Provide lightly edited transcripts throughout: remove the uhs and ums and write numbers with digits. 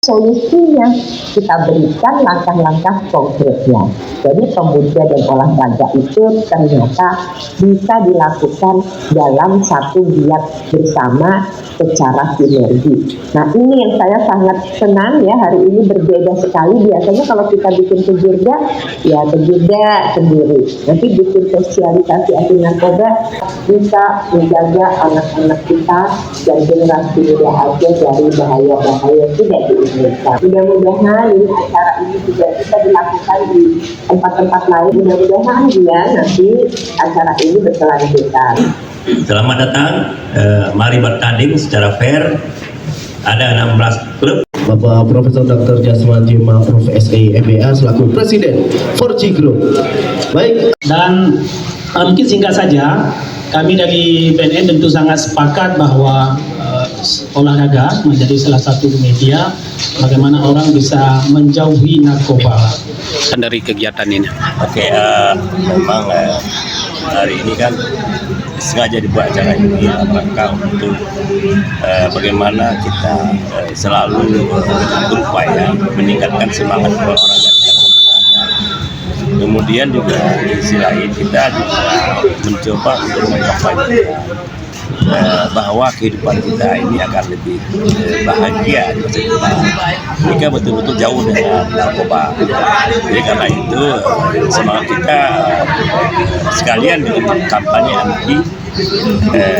solusinya kita berikan langkah-langkah konkretnya. Jadi pemuda dan olahraga itu ternyata bisa dilakukan dalam satu giat bersama secara sinergi. Nah, ini yang saya sangat senang ya, hari ini berbeda sekali. Biasanya kalau kita bikin kejurda, ya kejurda sendiri. Nanti bikin sosialisasi anti narkoba, bisa menjaga anak-anak kita dan generasi muda aja dari bahaya-bahaya tidak diinginkan. Mudah-mudahan ini acara ini juga bisa dilakukan di tempat-tempat lain. Mudah-mudahan ya nanti acara ini berkelanjutan. Selamat datang, mari bertanding secara fair. Ada 16 klub. Bapak Profesor Dr. Jaswanti Ma'ruf SE MBA selaku Presiden 4G Group. Baik, dan mungkin singkat saja, kami dari BNN tentu sangat sepakat bahwa olahraga menjadi salah satu media bagaimana orang bisa menjauhi narkoba. Dari kegiatan ini. Oke, memang hari ini kan sengaja dibuat acara ini dalam rangka untuk bagaimana kita selalu berupaya meningkatkan semangat berolahraga di kalangan masyarakat. Kemudian juga di sisi lain kita juga mencoba untuk mengkampanyekan bahwa kehidupan kita ini akan lebih bahagia di masa depan jika betul-betul jauh dengan narkoba. Jadi karena itu semangat kita sekalian dengan kampanye anti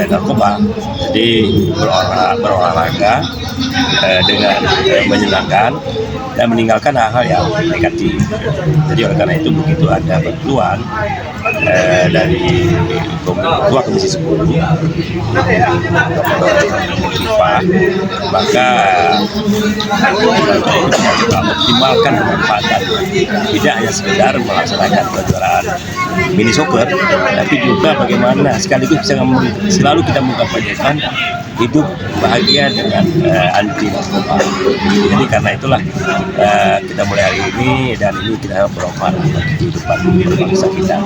narkoba. Jadi berolahraga dengan menyenangkan dan meninggalkan hal-hal yang negatif. Jadi oleh karena itu begitu ada bantuan dari Ketua Komisi 10 FIFA, maka kita optimalkan pemanfaatan, tidak hanya sekedar melaksanakan kejuaraan mini soccer, tapi juga bagaimana sekaligus bisa selalu kita mengkampanyekan hidup bahagia dengan anti narkoba. Jadi karena itulah kita mulai hari ini, dan ini kita bermanfaat bagi kehidupan berbangsa kita.